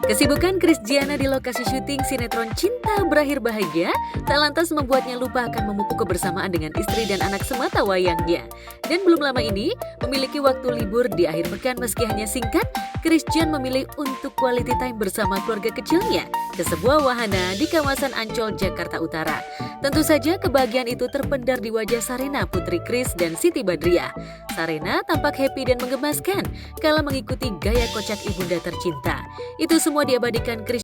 Kesibukan Kris Giana di lokasi syuting sinetron Cinta Berakhir Bahagia tak lantas membuatnya lupa akan memupuk kebersamaan dengan istri dan anak semata wayangnya. Dan belum lama ini, memiliki waktu libur di akhir pekan meski hanya singkat, Kris Gian memilih untuk quality time bersama keluarga kecilnya ke sebuah wahana di kawasan Ancol, Jakarta Utara. Tentu saja kebahagiaan itu terpendar di wajah Sarena Putri Kris dan Siti Badriah. Sarena tampak happy dan menggemaskan kala mengikuti gaya kocak ibunda tercinta. Itu semua diabadikan Kris.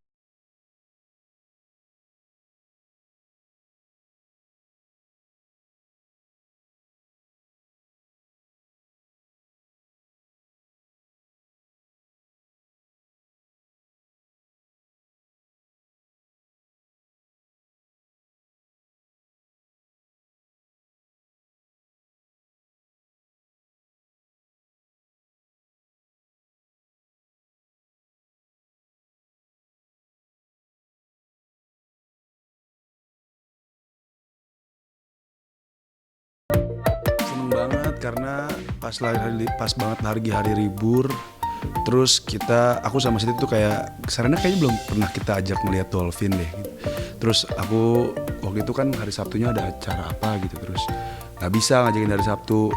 Seneng banget karena pas banget hari libur. Terus aku sama Siti tuh kayak Sarena kayaknya belum pernah kita ajak melihat dolphin deh. Terus aku waktu itu kan hari Sabtunya ada acara apa gitu, terus nggak bisa ngajakin hari Sabtu.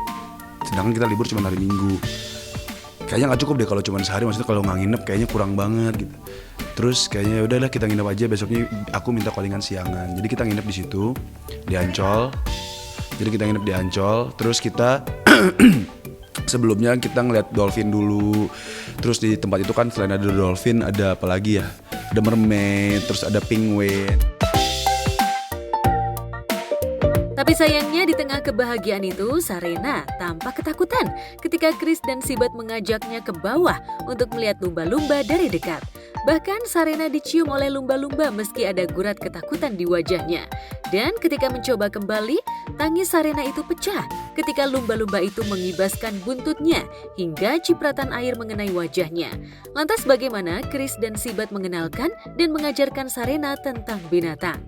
Sedangkan kita libur cuma hari Minggu. Kayaknya nggak cukup deh kalau cuma sehari, maksudnya kalau nggak nginep kayaknya kurang banget gitu. Terus kayaknya ya udahlah kita nginep aja, besoknya aku minta callingan siangan. Jadi kita nginep di situ di Ancol. Terus kita sebelumnya kita ngeliat dolphin dulu. Terus di tempat itu kan selain ada dolphin ada apa lagi ya? Ada mermaid, terus ada penguin. Tapi sayangnya di tengah kebahagiaan itu, Sarena tampak ketakutan ketika Kris dan Sibat mengajaknya ke bawah untuk melihat lumba-lumba dari dekat. Bahkan Sarena dicium oleh lumba-lumba meski ada gurat ketakutan di wajahnya. Dan ketika mencoba kembali, tangis Sarena itu pecah ketika lumba-lumba itu mengibaskan buntutnya hingga cipratan air mengenai wajahnya. Lantas bagaimana Kris dan Sibat mengenalkan dan mengajarkan Sarena tentang binatang?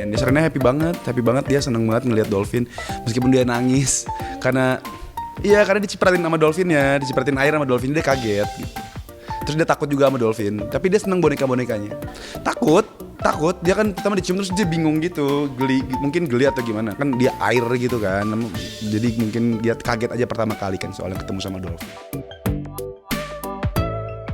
Dia Sarena happy banget, dia seneng banget ngeliat dolphin meskipun dia nangis karena dicipratin sama dolphinnya, dicipratin air sama dolphin, dia kaget gitu. Terus dia takut juga sama dolphin, tapi dia seneng boneka-bonekanya. Takut, dia kan pertama dicium terus dia bingung gitu, mungkin geli atau gimana, kan dia air gitu kan. Jadi mungkin dia kaget aja pertama kali kan soalnya ketemu sama dolphin.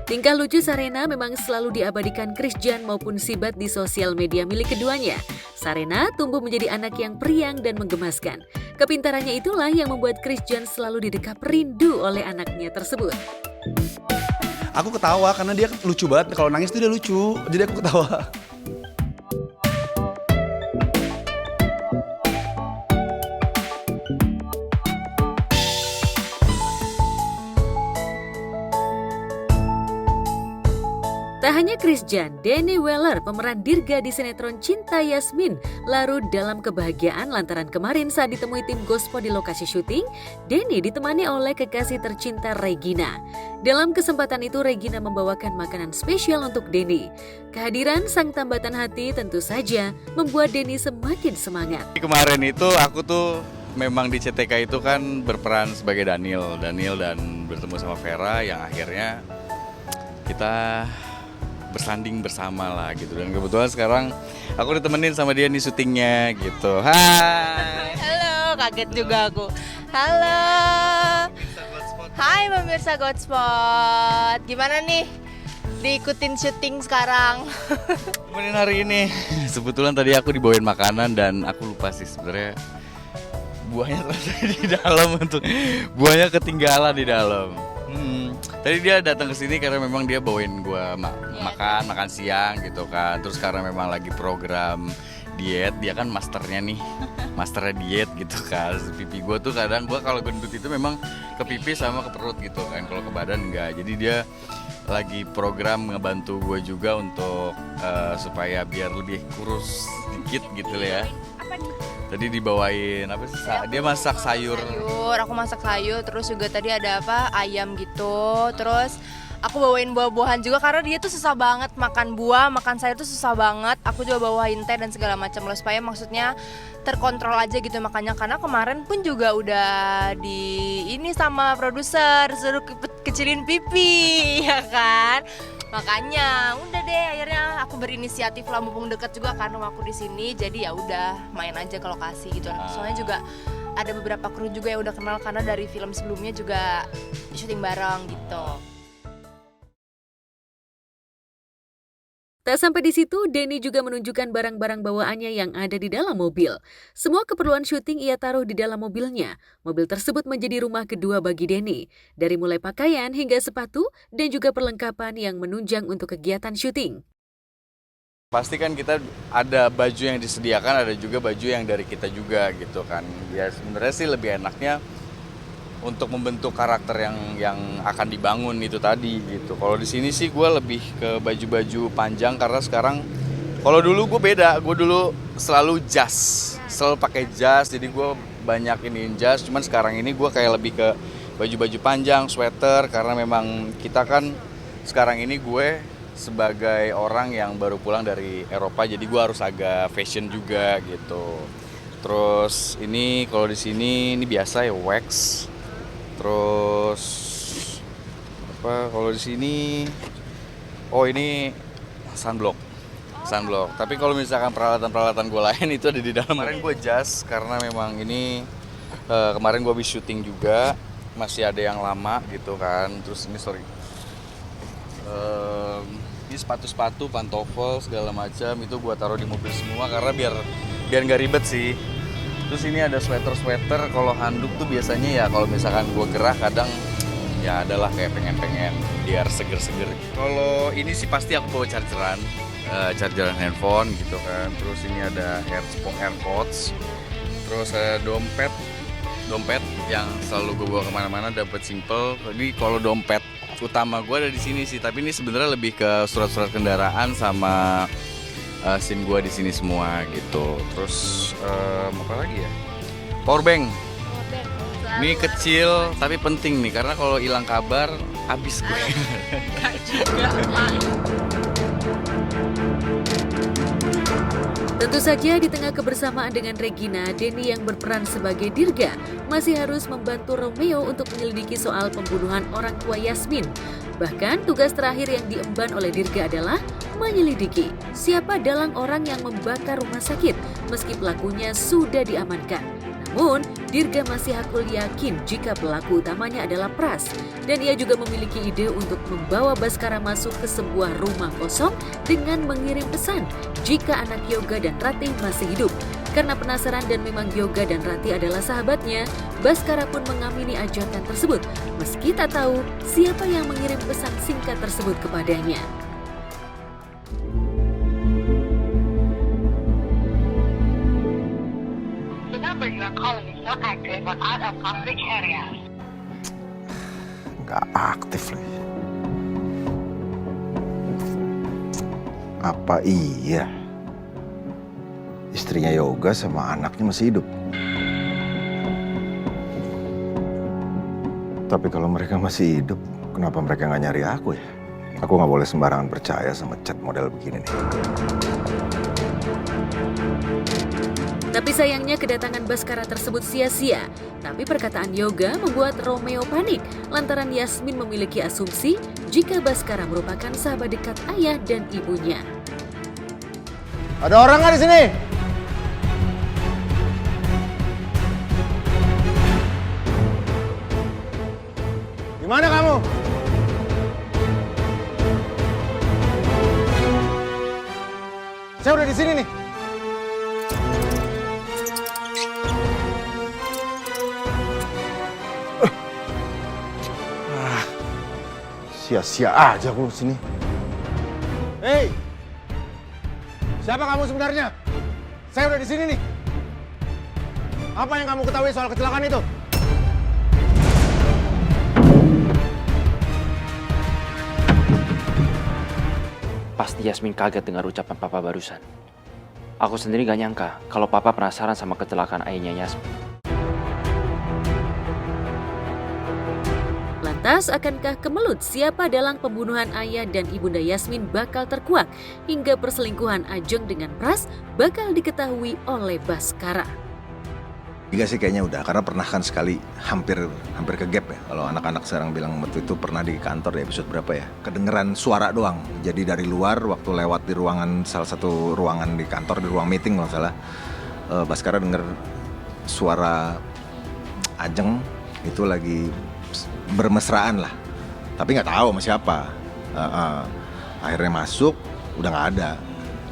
Tingkah lucu Sarena memang selalu diabadikan Kris Gian maupun Sibat di sosial media milik keduanya. Sarena tumbuh menjadi anak yang periang dan menggemaskan. Kepintarannya itulah yang membuat Kris Gian selalu didekap rindu oleh anaknya tersebut. Aku ketawa karena dia lucu banget, kalau nangis tuh dia lucu, jadi aku ketawa. Tak hanya Kris Gian, Denny Weller, pemeran Dirga di sinetron Cinta Yasmin, larut dalam kebahagiaan lantaran kemarin saat ditemui tim Gospo di lokasi syuting, Denny ditemani oleh kekasih tercinta Regina. Dalam kesempatan itu Regina membawakan makanan spesial untuk Denny. Kehadiran sang tambatan hati tentu saja membuat Denny semakin semangat. Kemarin itu aku tuh memang di CTK itu kan berperan sebagai Daniel dan bertemu sama Vera yang akhirnya kita bersanding bersama lah gitu, dan kebetulan sekarang aku ditemenin sama dia nih syutingnya gitu. Hai. Halo, kaget juga aku. Halo. Hai pemirsa Godspot. Gimana nih? Diikutin syuting sekarang. Temenin hari ini. Sebetulnya tadi aku dibawain makanan dan aku lupa sih sebenarnya buahnya ternyata di dalam, untuk buahnya ketinggalan di dalam. Tadi dia datang ke sini karena memang dia bawain gua makan siang gitu kan. Terus karena memang lagi program diet, dia kan masternya diet gitu kan. Pipi gua tuh kadang kalau gendut itu memang ke pipi sama ke perut gitu kan. Kalau ke badan enggak. Jadi dia lagi program ngebantu gue juga untuk supaya biar lebih kurus sedikit gitu ya. Apa nih? Tadi dibawain apa sih? Dia masak sayur. Aku masak sayur, terus juga tadi ada ayam gitu. Terus aku bawain buah-buahan juga karena dia tuh susah banget makan buah, makan sayur tuh susah banget. Aku juga bawain teh dan segala macam loh supaya maksudnya terkontrol aja gitu makanya karena kemarin pun juga udah di ini sama produser suruh kecilin pipi ya kan. Makanya udah deh akhirnya aku berinisiatif lah mumpung deket juga kan rumah aku di sini jadi ya udah main aja ke lokasi gitu. Soalnya juga ada beberapa kru juga yang udah kenal karena dari film sebelumnya juga syuting bareng gitu. Tak sampai di situ, Denny juga menunjukkan barang-barang bawaannya yang ada di dalam mobil. Semua keperluan syuting ia taruh di dalam mobilnya. Mobil tersebut menjadi rumah kedua bagi Denny. Dari mulai pakaian hingga sepatu dan juga perlengkapan yang menunjang untuk kegiatan syuting. Pasti kan kita ada baju yang disediakan, ada juga baju yang dari kita juga gitu kan. Ya sebenarnya sih lebih enaknya untuk membentuk karakter yang akan dibangun itu tadi gitu. Kalau di sini sih gue lebih ke baju-baju panjang karena sekarang kalau dulu gue beda, gue dulu selalu jas, selalu pakai jas, jadi gue banyak iniin jas. Cuman sekarang ini gue kayak lebih ke baju-baju panjang, sweater karena memang kita kan sekarang ini gue sebagai orang yang baru pulang dari Eropa, jadi gue harus agak fashion juga gitu. Terus ini kalau di sini ini biasa ya wax. Terus apa kalau di sini ini sunblock. Tapi kalau misalkan peralatan gue lain itu ada di dalam. Kemarin gue jas karena memang ini kemarin gue habis syuting juga masih ada yang lama gitu kan. Terus ini ini sepatu-sepatu, pantofel segala macam itu gue taruh di mobil semua karena biar nggak ribet sih. Terus ini ada sweater, kalau handuk tuh biasanya ya kalau misalkan gue gerah kadang ya adalah kayak pengen biar seger-seger. Kalau ini sih pasti aku bawa chargeran handphone gitu kan. Terus ini ada AirPods, terus ada dompet yang selalu gue bawa kemana-mana, dompet simple. Ini kalau dompet utama gue ada di sini sih, tapi ini sebenarnya lebih ke surat-surat kendaraan sama SIM gue di sini semua gitu. Terus apa lagi ya? Powerbank. Ini kecil tapi penting nih karena kalau hilang kabar habis gue. Tentu saja di tengah kebersamaan dengan Regina, Denny yang berperan sebagai Dirga masih harus membantu Romeo untuk menyelidiki soal pembunuhan orang tua Yasmin. Bahkan tugas terakhir yang diemban oleh Dirga adalah menyelidiki siapa dalang orang yang membakar rumah sakit meski pelakunya sudah diamankan. Namun, Dirga masih hakul yakin jika pelaku utamanya adalah Pras dan ia juga memiliki ide untuk membawa Baskara masuk ke sebuah rumah kosong dengan mengirim pesan jika anak Yoga dan Ratih masih hidup. Karena penasaran dan memang Yoga dan Ratih adalah sahabatnya, Baskara pun mengamini ajakan tersebut meski tak tahu siapa yang mengirim pesan singkat tersebut kepadanya. The number you are calling is not active or out of coverage area. Nggak aktif lagi. Apa iya istrinya Yoga sama anaknya masih hidup? Tapi kalau mereka masih hidup, kenapa mereka nggak nyari aku ya? Aku nggak boleh sembarangan percaya sama chat model begini nih. Tapi sayangnya kedatangan Baskara tersebut sia-sia. Tapi perkataan Yoga membuat Romeo panik lantaran Yasmin memiliki asumsi jika Baskara merupakan sahabat dekat ayah dan ibunya. Ada orang nggak di sini? Di mana kamu? Saya udah di sini nih. Sia-sia aja aku sini. Hei, siapa kamu sebenarnya? Saya udah di sini nih. Apa yang kamu ketahui soal kecelakaan itu? Pasti Yasmin kaget dengar ucapan papa barusan. Aku sendiri gak nyangka kalau papa penasaran sama kecelakaan ayahnya Yasmin. Lantas, akankah kemelut siapa dalang pembunuhan ayah dan ibunda Yasmin bakal terkuak hingga perselingkuhan Ajeng dengan Pras bakal diketahui oleh Baskara? Tiga sih kayaknya udah, karena pernah kan sekali hampir ke gap ya. Kalau anak-anak sekarang bilang waktu itu pernah di kantor di episode berapa ya, kedengeran suara doang. Jadi dari luar waktu lewat di ruangan, salah satu ruangan di kantor, di ruang meeting kalau salah, Baskara denger suara Ajeng itu lagi bermesraan lah, tapi nggak tahu sama siapa. Akhirnya masuk, udah nggak ada,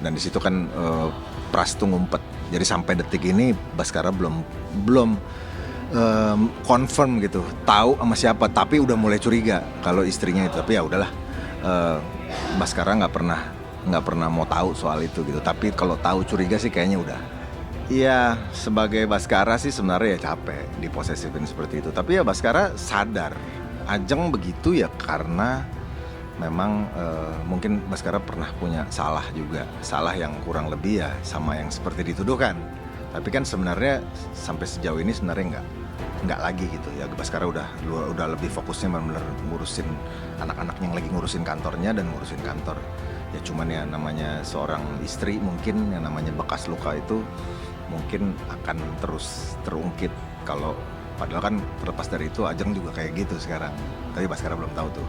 dan di situ kan Pras tuh ngumpet. Jadi sampai detik ini Baskara belum confirm gitu, tahu sama siapa, tapi udah mulai curiga kalau istrinya itu. Tapi ya udahlah, Baskara nggak pernah mau tahu soal itu gitu. Tapi kalau tahu curiga sih kayaknya udah. Iya, sebagai Baskara sih sebenarnya ya capek diposesifin seperti itu. Tapi ya Baskara sadar Ajeng begitu ya karena memang mungkin Baskara pernah punya salah juga, salah yang kurang lebih ya sama yang seperti dituduhkan. Tapi kan sebenarnya sampai sejauh ini sebenarnya nggak lagi gitu ya. Baskara udah lebih fokusnya benar-benar ngurusin anak-anak yang lagi ngurusin kantornya dan ngurusin kantor. Ya cuman ya namanya seorang istri mungkin yang namanya bekas luka itu mungkin akan terus terungkit. Kalau padahal kan terlepas dari itu Ajeng juga kayak gitu sekarang. Tapi Baskara belum tahu tuh.